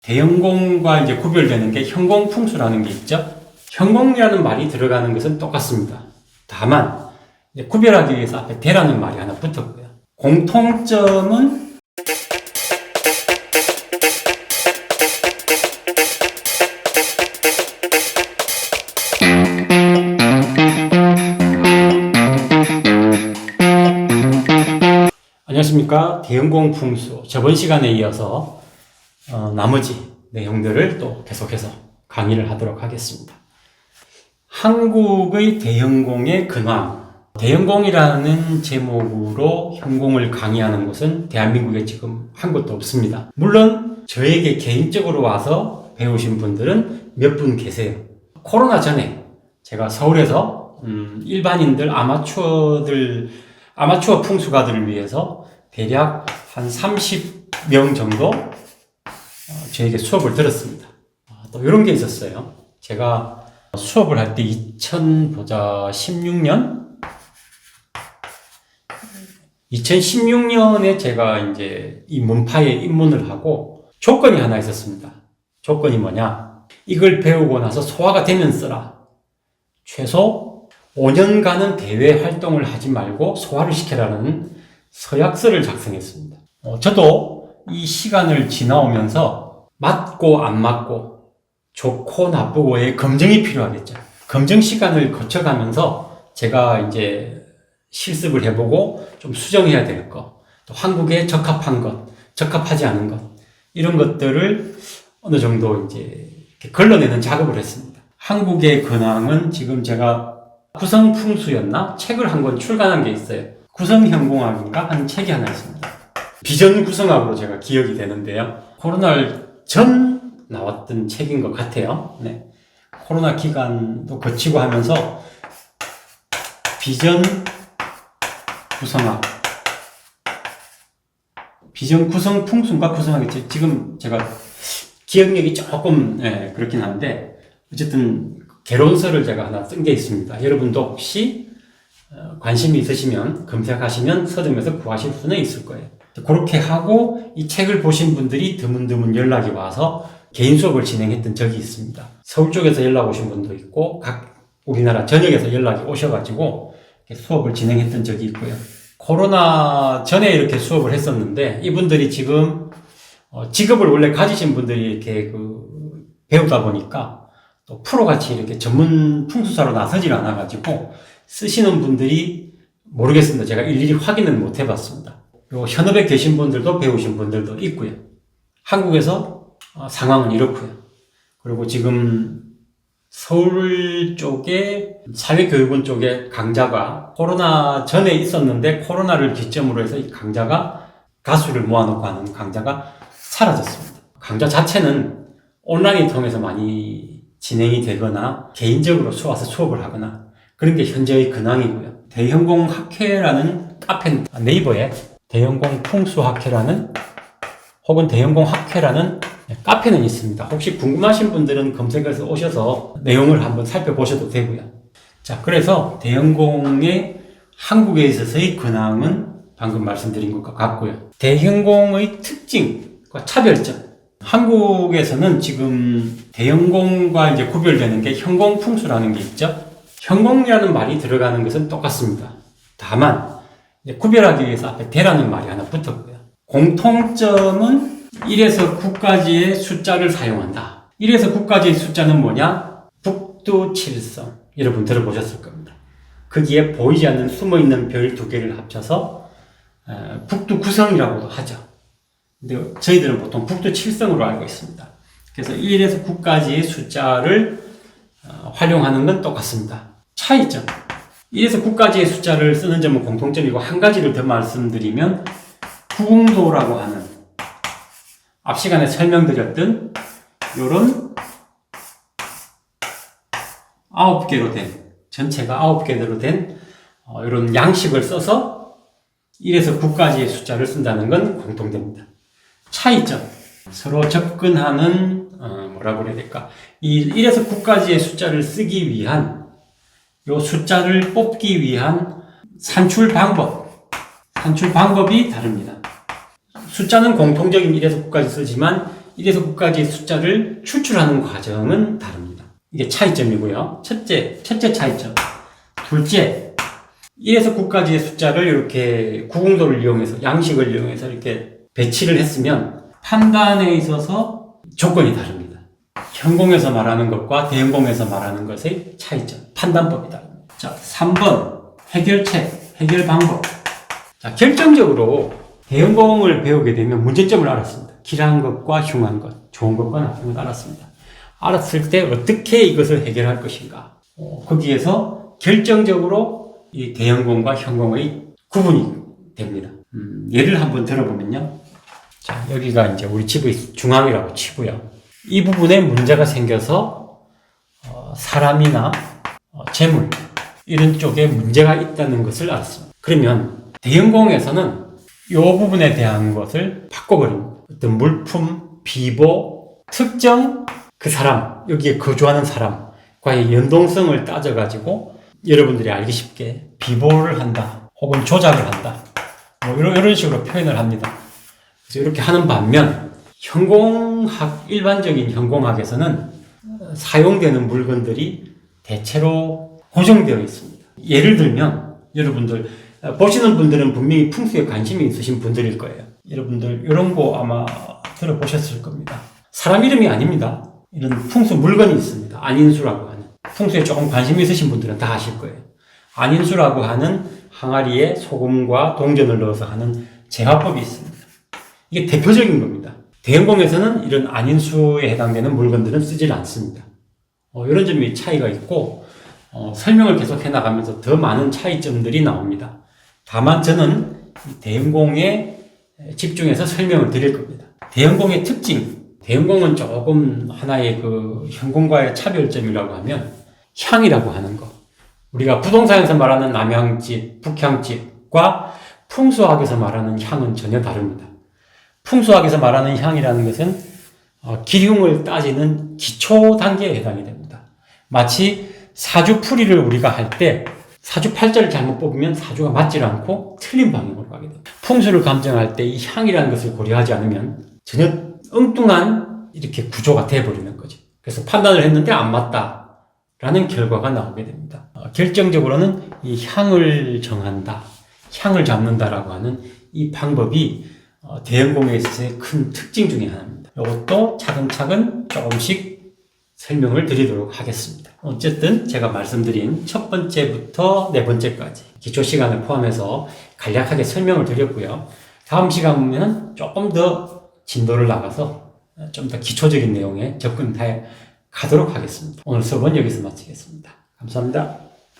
대형공과 이제 구별되는 게 현공풍수라는 게 있죠. 현공이라는 말이 들어가는 것은 똑같습니다. 다만 이제 구별하기 위해서 앞에 대라는 말이 하나 붙었고요. 공통점은 안녕하십니까. 대형공 풍수. 저번 시간에 이어서 나머지 내용들을 또 계속해서 강의를 하도록 하겠습니다. 한국의 대형공의 근황. 대형공이라는 제목으로 현공을 강의하는 곳은 대한민국에 지금 한 곳도 없습니다. 물론 저에게 개인적으로 와서 배우신 분들은 몇 분 계세요. 코로나 전에 제가 서울에서 일반인들, 아마추어 풍수가들을 위해서 대략 한 30명 정도 저에게 수업을 들었습니다. 또 이런 게 있었어요. 제가 수업을 할 때 2016년에 제가 이제 이 문파에 입문을 하고 조건이 하나 있었습니다. 조건이 뭐냐? 이걸 배우고 나서 소화가 되면 써라. 최소 5년간은 대외 활동을 하지 말고 소화를 시켜라는 서약서를 작성했습니다. 저도 이 시간을 지나오면서 맞고 안 맞고 좋고 나쁘고의 검증이 필요하겠죠. 검증 시간을 거쳐가면서 제가 이제 실습을 해보고 좀 수정해야 될 것, 또 한국에 적합한 것, 적합하지 않은 것, 이런 것들을 어느 정도 이제 걸러내는 작업을 했습니다. 한국의 근황은 지금 제가 구성풍수였나? 책을 한 권 출간한 게 있어요. 구성현공학인가? 하는 책이 하나 있습니다. 비전구성학으로 제가 기억이 되는데요. 코로나 전 나왔던 책인 것 같아요. 네. 코로나 기간도 거치고 하면서 비전구성학, 비전구성풍수인가 구성학이지? 지금 제가 기억력이 조금 그렇긴 한데 어쨌든 개론서를 제가 하나 쓴 게 있습니다. 여러분도 혹시 관심이 있으시면 검색하시면 서점에서 구하실 수는 있을 거예요. 그렇게 하고 이 책을 보신 분들이 드문드문 연락이 와서 개인 수업을 진행했던 적이 있습니다. 서울 쪽에서 연락 오신 분도 있고 각 우리나라 전역에서 연락이 오셔가지고 수업을 진행했던 적이 있고요. 코로나 전에 이렇게 수업을 했었는데 이분들이 지금 직업을 원래 가지신 분들이 이렇게 배우다 보니까 또 프로같이 이렇게 전문 풍수사로 나서질 않아가지고 쓰시는 분들이 모르겠습니다. 제가 일일이 확인은 못 해봤습니다. 그리고 현업에 계신 분들도 배우신 분들도 있고요. 한국에서 상황은 이렇고요. 그리고 지금 서울 쪽에 사회교육원 쪽에 강좌가 코로나 전에 있었는데 코로나를 기점으로 해서 이 강좌가 가수를 모아놓고 하는 강좌가 사라졌습니다. 강좌 자체는 온라인 통해서 많이 진행이 되거나 개인적으로 와서 수업을 하거나 그런 게 현재의 근황이고요. 대형공학회라는 카페, 네이버에 대형공풍수학회라는 혹은 대형공학회라는 카페는 있습니다. 혹시 궁금하신 분들은 검색해서 오셔서 내용을 한번 살펴보셔도 되고요. 자, 그래서 대형공의 한국에 있어서의 근황은 방금 말씀드린 것과 같고요. 대형공의 특징과 차별점. 한국에서는 지금 대형공과 이제 구별되는 게 현공풍수라는 게 있죠. 현공이라는 말이 들어가는 것은 똑같습니다. 다만 이제 구별하기 위해서 앞에 대라는 말이 하나 붙었고요. 공통점은 1에서 9까지의 숫자를 사용한다. 1에서 9까지의 숫자는 뭐냐? 북두칠성. 여러분 들어보셨을 겁니다. 거기에 보이지 않는 숨어있는 별 두 개를 합쳐서 북두구성이라고도 하죠. 근데 저희들은 보통 북두칠성으로 알고 있습니다. 그래서 1에서 9까지의 숫자를 활용하는 건 똑같습니다. 차이점. 1에서 9까지의 숫자를 쓰는 점은 공통점이고 한 가지를 더 말씀드리면 구궁도라고 하는 앞 시간에 설명드렸던 요런 9개로 된 전체가 9개로 된 이런 양식을 써서 1에서 9까지의 숫자를 쓴다는 건 공통됩니다. 차이점. 서로 접근하는 뭐라고 해야 될까? 이 1에서 9까지의 숫자를 쓰기 위한 요 숫자를 뽑기 위한 산출 방법이 다릅니다. 숫자는 공통적인 1에서 9까지 쓰지만 1에서 9까지의 숫자를 추출하는 과정은 다릅니다. 이게 차이점이고요. 첫째 차이점. 둘째, 1에서 9까지의 숫자를 이렇게 구공도를 이용해서, 양식을 이용해서 이렇게 배치를 했으면 판단에 있어서 조건이 다릅니다. 현공에서 말하는 것과 대형공에서 말하는 것의 차이점, 판단법이 다릅니다. 자, 3번, 해결책, 해결 방법. 자, 결정적으로 대형공을 배우게 되면 문제점을 알았습니다. 길한 것과 흉한 것, 좋은 것과 나쁜 것 알았습니다. 알았을 때 어떻게 이것을 해결할 것인가. 거기에서 결정적으로 이 대형공과 현공의 구분이 됩니다. 예를 한번 들어보면요. 자, 여기가 이제 우리 집의 중앙이라고 치고요. 이 부분에 문제가 생겨서 사람이나 재물 이런 쪽에 문제가 있다는 것을 알았습니다. 그러면 대형공에서는 이 부분에 대한 것을 바꿔버립니다. 어떤 물품, 비보, 특정 그 사람, 여기에 거주하는 사람과의 연동성을 따져가지고 여러분들이 알기 쉽게 비보를 한다 혹은 조작을 한다 뭐 이런 식으로 표현을 합니다. 그래서 이렇게 하는 반면 현공학, 일반적인 현공학에서는 사용되는 물건들이 대체로 고정되어 있습니다. 예를 들면 여러분들 보시는 분들은 분명히 풍수에 관심이 있으신 분들일 거예요. 여러분들 이런 거 아마 들어보셨을 겁니다. 사람 이름이 아닙니다. 이런 풍수 물건이 있습니다. 안인수라고 하는. 풍수에 조금 관심이 있으신 분들은 다 아실 거예요. 안인수라고 하는 항아리에 소금과 동전을 넣어서 하는 제화법이 있습니다. 이게 대표적인 겁니다. 대형공에서는 이런 안인수에 해당되는 물건들은 쓰질 않습니다. 이런 점이 차이가 있고 설명을 계속 해나가면서 더 많은 차이점들이 나옵니다. 다만 저는 대형공에 집중해서 설명을 드릴 겁니다. 대형공의 특징, 대형공은 조금 하나의 그 현공과의 차별점이라고 하면 향이라고 하는 것. 우리가 부동산에서 말하는 남향집, 북향집과 풍수학에서 말하는 향은 전혀 다릅니다. 풍수학에서 말하는 향이라는 것은 기흉을 따지는 기초 단계에 해당이 됩니다. 마치 사주풀이를 우리가 할 때 사주팔자를 잘못 뽑으면 사주가 맞지 않고 틀린 방향으로 가게 됩니다. 풍수를 감정할 때 이 향이라는 것을 고려하지 않으면 전혀 엉뚱한 이렇게 구조가 되어버리는 거죠. 그래서 판단을 했는데 안 맞다라는 결과가 나오게 됩니다. 결정적으로는 이 향을 정한다, 향을 잡는다라고 하는 이 방법이 대형공에 있어서의 큰 특징 중에 하나입니다. 이것도 차근차근 조금씩 설명을 드리도록 하겠습니다. 어쨌든 제가 말씀드린 첫 번째부터 네 번째까지 기초 시간을 포함해서 간략하게 설명을 드렸고요. 다음 시간 보면 조금 더 진도를 나가서 좀 더 기초적인 내용에 접근해 가도록 하겠습니다. 오늘 수업은 여기서 마치겠습니다. 감사합니다.